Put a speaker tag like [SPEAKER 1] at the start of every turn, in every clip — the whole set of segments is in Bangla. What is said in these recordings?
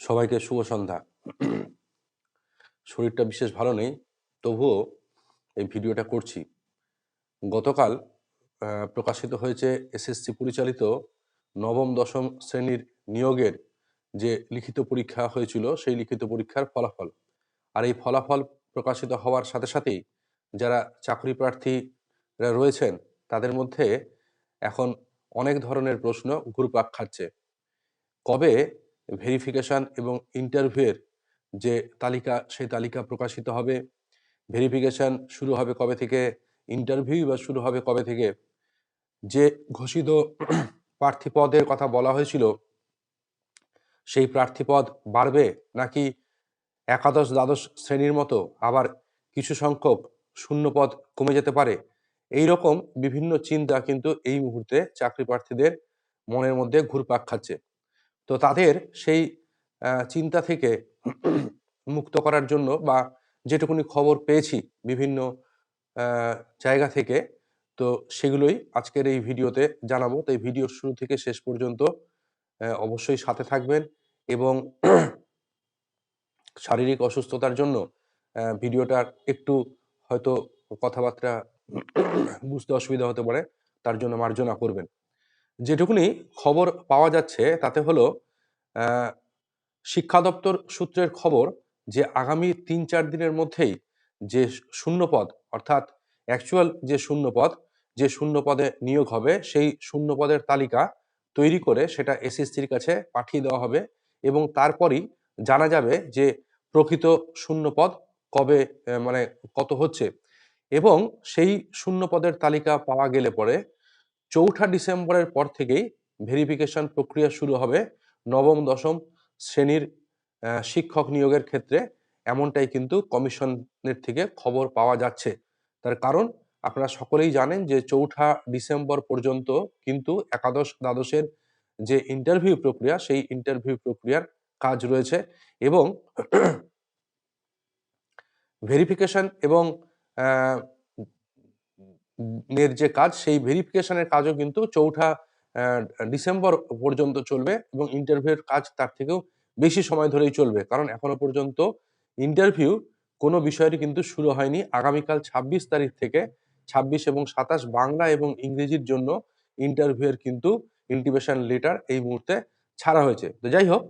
[SPEAKER 1] সবাইকে শুভ সন্ধ্যা। শরীরটা বিশেষ ভালো নেই, তবুও এই ভিডিওটা করছি। গতকাল প্রকাশিত হয়েছে এসএসসি পরিচালিত নবম দশম শ্রেণীর নিয়োগের যে লিখিত পরীক্ষা হয়েছিল সেই লিখিত পরীক্ষার ফলাফল। আর এই ফলাফল প্রকাশিত হওয়ার সাথে সাথেই যারা চাকরি প্রার্থীরা রয়েছেন তাদের মধ্যে এখন অনেক ধরনের প্রশ্ন ঘুরপাক খাচ্ছে। কবে ভেরিফিকেশন এবং ইন্টারভিউয়ের যে তালিকা সেই তালিকা প্রকাশিত হবে, ভেরিফিকেশন শুরু হবে কবে থেকে, ইন্টারভিউ বা শুরু হবে কবে থেকে, যে ঘোষিত প্রার্থী পদের কথা বলা হয়েছিল সেই প্রার্থী পদ বাড়বে নাকি একাদশ দ্বাদশ শ্রেণীর মতো আবার কিছু সংখ্যক শূন্য পদ কমে যেতে পারে, এই রকম বিভিন্ন চিন্তা কিন্তু এই মুহূর্তে চাকরি প্রার্থীদের মনের মধ্যে ঘুরপাক খাচ্ছে। তো তাদের সেই চিন্তা থেকে মুক্ত করার জন্য বা যেটুকুনি খবর পেয়েছি বিভিন্ন জায়গা থেকে, তো সেগুলোই আজকের এই ভিডিওতে জানাবো। তো এই ভিডিওর শুরু থেকে শেষ পর্যন্ত অবশ্যই সাথে থাকবেন এবং শারীরিক অসুস্থতার জন্য ভিডিওটার একটু হয়তো কথাবার্তা বুঝতে অসুবিধা হতে পারে, তার জন্য মার্জনা করবেন। যেটুকুনি খবর পাওয়া যাচ্ছে তাতে হলো শিক্ষা দপ্তর সূত্রের খবর যে আগামী ৩-৪ দিনের মধ্যেই যে শূন্যপদ, অর্থাৎ অ্যাকচুয়াল যে শূন্যপদে নিয়োগ হবে সেই শূন্যপদের তালিকা তৈরি করে সেটা এসএসসির কাছে পাঠিয়ে দেওয়া হবে এবং তারপরই জানা যাবে যে প্রকৃত শূন্যপদ কবে মানে কত হচ্ছে। এবং সেই শূন্যপদের তালিকা পাওয়া গেলে পরে ৪ঠা ডিসেম্বরের পর থেকেই ভেরিফিকেশন প্রক্রিয়া শুরু হবে নবম দশম শ্রেণীর শিক্ষক নিয়োগের ক্ষেত্রে, এমনটাই কিন্তু কমিশনের থেকে খবর পাওয়া যাচ্ছে। তার কারণ আপনারা সকলেই জানেন যে ৪ঠা ডিসেম্বর পর্যন্ত কিন্তু একাদশ দ্বাদশের যে ইন্টারভিউ প্রক্রিয়া সেই ইন্টারভিউ প্রক্রিয়ার কাজ রয়েছে এবং ভেরিফিকেশন এবং এর যে কাজ সেই ভেরিফিকেশনের কাজও কিন্তু ৪ঠা ডিসেম্বর পর্যন্ত চলবে এবং ইন্টারভিউয়ের কাজ তার থেকেও বেশি সময় ধরেই চলবে, কারণ এখনো পর্যন্ত ইন্টারভিউ কোনো বিষয়েরই কিন্তু শুরু হয়নি। আগামীকাল ২৬ তারিখ থেকে ২৬ এবং ২৭ বাংলা এবং ইংরেজির জন্য ইন্টারভিউয়ের কিন্তু ইন্টিমেশন লেটার এই মুহূর্তে ছাড়া হয়েছে। তো যাই হোক,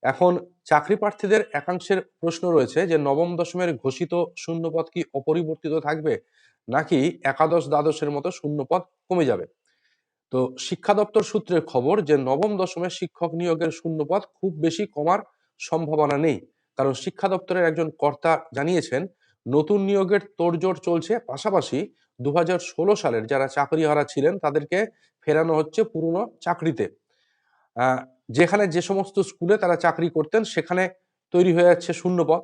[SPEAKER 1] এখন চাকরি প্রার্থীদের একাংশের প্রশ্ন রয়েছে যে নবম দশমের ঘোষিত শূন্যপদ কি অপরিবর্তিত থাকবে নাকি একাদশ দ্বাদশের মতো শূন্যপদ কমে যাবে। তো শিক্ষা দপ্তর সূত্রের খবর যে নবম দশমের শিক্ষক নিয়োগের শূন্যপদ খুব বেশি কমার সম্ভাবনা নেই, কারণ শিক্ষা দপ্তরের একজন কর্তা জানিয়েছেন নতুন নিয়োগের তোড়জোড় চলছে, পাশাপাশি ২০১৬ সালের যারা চাকরিহারা ছিলেন তাদেরকে ফেরানো হচ্ছে পুরনো চাকরিতে। যেখানে যে সমস্ত স্কুলে তারা চাকরি করতেন সেখানে তৈরি হয়ে যাচ্ছে শূন্যপদ।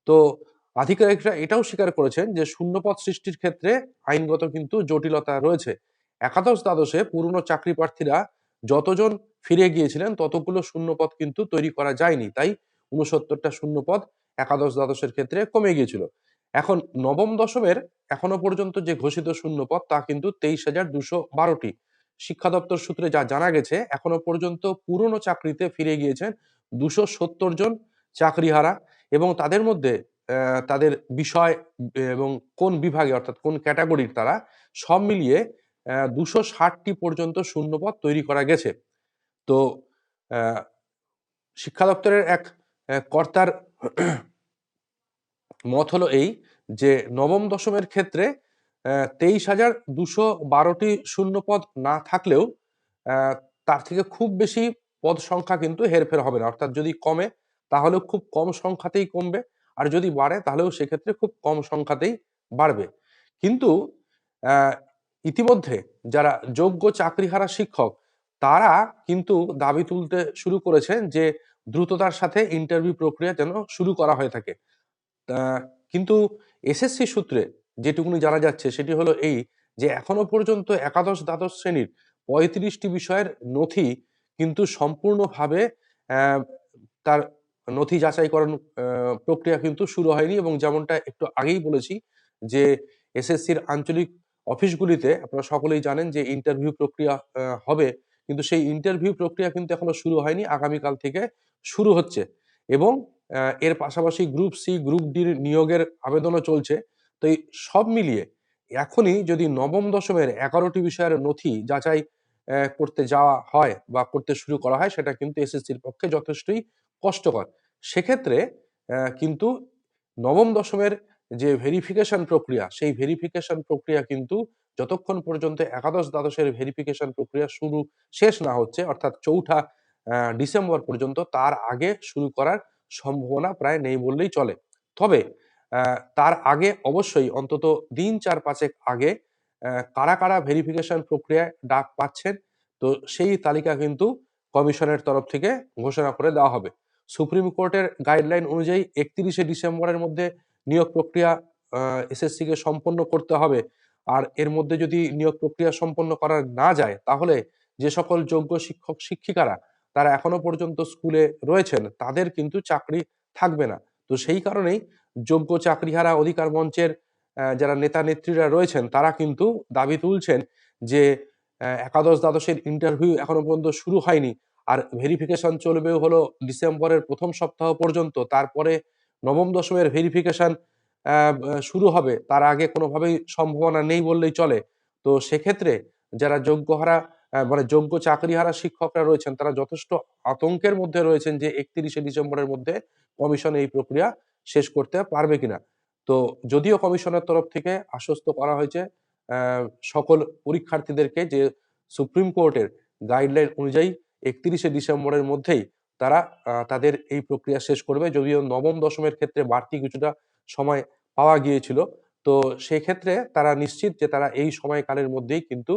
[SPEAKER 1] তো আধিকারিকরা এটাও স্বীকার করেছেন যে শূন্যপদ সৃষ্টির ক্ষেত্রে আইনগত কিন্তু জটিলতা রয়েছে। একাদশ দ্বাদশে পুরনো চাকরি প্রার্থীরা যতজন ফিরে গিয়েছিলেন ততগুলো শূন্যপদ কিন্তু তৈরি করা যায়নি, তাই ৬৯টা শূন্যপদ একাদশ দ্বাদশের ক্ষেত্রে কমে গিয়েছিল। এখন নবম দশমের এখনো পর্যন্ত যে ঘোষিত শূন্যপদ তা কিন্তু ২৩,২১২টি। শিক্ষা দপ্তর সূত্রে যা জানা গেছে এখনো পর্যন্ত পুরনো চাকরিতে ফিরে গিয়েছেন ২৭০ জন চাকরিহারা এবং তাদের মধ্যে তাদের বিষয় এবং কোন বিভাগে অর্থাৎ কোন ক্যাটাগরির তারা সব মিলিয়ে ২৬০টি পর্যন্ত শূন্যপদ তৈরি করা গেছে। তো শিক্ষা দপ্তরের এক কর্তার মত হলো এই যে নবম দশমের ক্ষেত্রে ২৩,২১২টি শূন্যপদ না থাকলেও তার থেকে খুব বেশি পদ সংখ্যা কিন্তু হেরফের হবে না, অর্থাৎ যদি কমে তাহলেও খুব কম সংখ্যাতেই কমবে, আর যদি বাড়ে তাহলেও সেক্ষেত্রে খুব কম সংখ্যাতেই বাড়বে। কিন্তু ইতিমধ্যে যারা যোগ্য চাকরিহারা শিক্ষক তারা কিন্তু দাবি তুলতে শুরু করেছেন যে দ্রুততার সাথে ইন্টারভিউ প্রক্রিয়া যেন শুরু করা হয়ে থাকে। কিন্তু এসএসসি সূত্রে যেটুকুনি জানা যাচ্ছে সেটি হলো এই যে এখনো পর্যন্ত একাদশ দ্বাদশ শ্রেণীর ৩৫টি বিষয়ের নথি কিন্তু সম্পূর্ণভাবে তার নথি যাচাইকরণ প্রক্রিয়া কিন্তু শুরু হয়নি এবং যেমনটা একটু আগেই বলেছি যে এসএসসির আঞ্চলিক অফিসগুলিতে আপনারা সকলেই জানেন যে ইন্টারভিউ প্রক্রিয়া হবে, কিন্তু সেই ইন্টারভিউ প্রক্রিয়া কিন্তু এখনো শুরু হয়নি, আগামীকাল থেকে শুরু হচ্ছে। এবং এর পাশাপাশি গ্রুপ সি গ্রুপ ডির নিয়োগের আবেদনও চলছে। তো এই সব মিলিয়ে এখনই যদি নবম দশমের 11টি বিষয়ের নথি যাচাই করতে যাওয়া হয় বা করতে শুরু করা হয়, সেটা কিন্তু এসএসসির পক্ষে যথেষ্টই কষ্টকর। সেক্ষেত্রে কিন্তু নবম দশমের যে ভেরিফিকেশন প্রক্রিয়া, সেই ভেরিফিকেশন প্রক্রিয়া কিন্তু যতক্ষণ পর্যন্ত একাদশ দ্বাদশের ভেরিফিকেশন প্রক্রিয়া শেষ না হচ্ছে, অর্থাৎ চৌঠা ডিসেম্বর পর্যন্ত, তার আগে শুরু করার সম্ভাবনা প্রায় নেই বললেই চলে। তবে তার আগে অবশ্যই অন্তত দিন ৪-৫ আগে কারা কারা ভেরিফিকেশন প্রক্রিয়ায় ডাক পাচ্ছেন, তো সেই তালিকা কিন্তু কমিশনের তরফ থেকে ঘোষণা করে দেওয়া হবে। সুপ্রিম কোর্টের গাইডলাইন অনুযায়ী ৩১শে ডিসেম্বরের মধ্যে নিয়োগ প্রক্রিয়া এসএসসি কে সম্পন্ন করতে হবে। আর এর মধ্যে যদি নিয়োগ প্রক্রিয়া সম্পন্ন করা না যায়, তাহলে যে সকল যোগ্য শিক্ষক শিক্ষিকারা তারা এখনো পর্যন্ত স্কুলে রয়েছেন, তাদের কিন্তু চাকরি থাকবে না। তো সেই কারণেই যোগ্য চাকরিহারা অধিকার মঞ্চের যারা নেতা নেত্রীরা রয়েছেন, তারা কিন্তু দাবি তুলছেন যে একাদশ দ্বাদশের ইন্টারভিউ এখনো পর্যন্ত শুরু হয়নি, আর ভেরিফিকেশন চলবে হলো ডিসেম্বরের প্রথম সপ্তাহ পর্যন্ত। তারপরে নবম দশমের ভেরিফিকেশন শুরু হবে, তার আগে কোনোভাবেই সম্ভাবনা নেই বললেই চলে। তো সেক্ষেত্রে যারা মানে যোগ্য চাকরিহারা শিক্ষকরা রয়েছেন, তারা যথেষ্ট আতঙ্কের মধ্যে রয়েছেন যে ৩১শে ডিসেম্বরের মধ্যে কমিশন এই প্রক্রিয়া শেষ করতে পারবে কিনা। তো যদিও কমিশনের তরফ থেকে আশ্বস্ত করা হয়েছে সকল পরীক্ষার্থীদেরকে যে সুপ্রিম কোর্টের গাইডলাইন অনুযায়ী ৩১শে ডিসেম্বরের মধ্যেই তারা তাদের এই প্রক্রিয়া শেষ করবে। যদিও নবম দশমের ক্ষেত্রে বাড়তি কিছুটা সময় পাওয়া গিয়েছিল, তো সেক্ষেত্রে তারা নিশ্চিত যে তারা এই সময়কালের মধ্যেই কিন্তু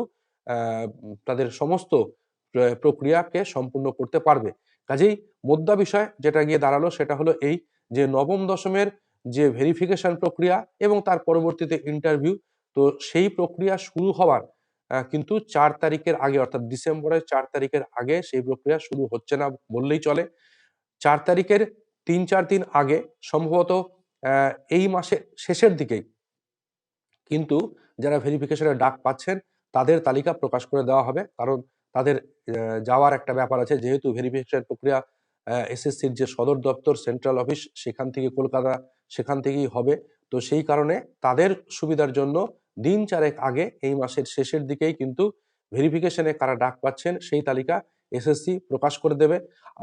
[SPEAKER 1] তাদের সমস্ত প্রক্রিয়াকে সম্পূর্ণ করতে পারবে। কাজেই মোদ্দা বিষয় যেটা গিয়ে দাঁড়ালো, সেটা হলো এই যে নবম দশমের যে ভেরিফিকেশন প্রক্রিয়া এবং তার পরবর্তীতে ইন্টারভিউ, তো সেই প্রক্রিয়া শুরু হওয়ার কিন্তু ৪ তারিখের আগে, অর্থাৎ ডিসেম্বরের ৪ তারিখের আগে সেই প্রক্রিয়া শুরু হচ্ছে না বললেই চলে। ৪ তারিখের ৩-৪ দিন আগে সম্ভবত এই মাসের শেষের দিকেই কিন্তু যারা ভেরিফিকেশনের ডাক পাচ্ছেন, তাদের তালিকা প্রকাশ করে দেওয়া হবে। কারণ তাদের যাওয়ার একটা ব্যাপার আছে। যেহেতু ভেরিফিকেশন প্রক্রিয়া এসএসসির যে সদর দপ্তর সেন্ট্রাল অফিস, সেখান থেকে কলকাতা, সেখান থেকেই হবে। তো সেই কারণে তাদের সুবিধার জন্য দিন ৪ আগে, এই মাসের শেষের দিকেই কিন্তু ভেরিফিকেশনে কারা ডাক পাচ্ছেন সেই তালিকা এসএসসি প্রকাশ করে দেবে।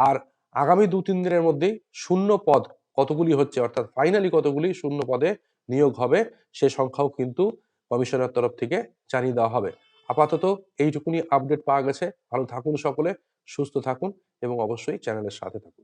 [SPEAKER 1] আর আগামী ২-৩ দিনের মধ্যেই শূন্য পদ কতগুলি হচ্ছে, অর্থাৎ ফাইনালি কতগুলি শূন্য পদে নিয়োগ হবে, সে সংখ্যাও কিন্তু কমিশনের তরফ থেকে জানিয়ে দেওয়া হবে। আপাতত এইটুকুনি আপডেট পাওয়া গেছে। ভালো থাকুন সকলে, সুস্থ থাকুন এবং অবশ্যই চ্যানেলের সাথে থাকুন।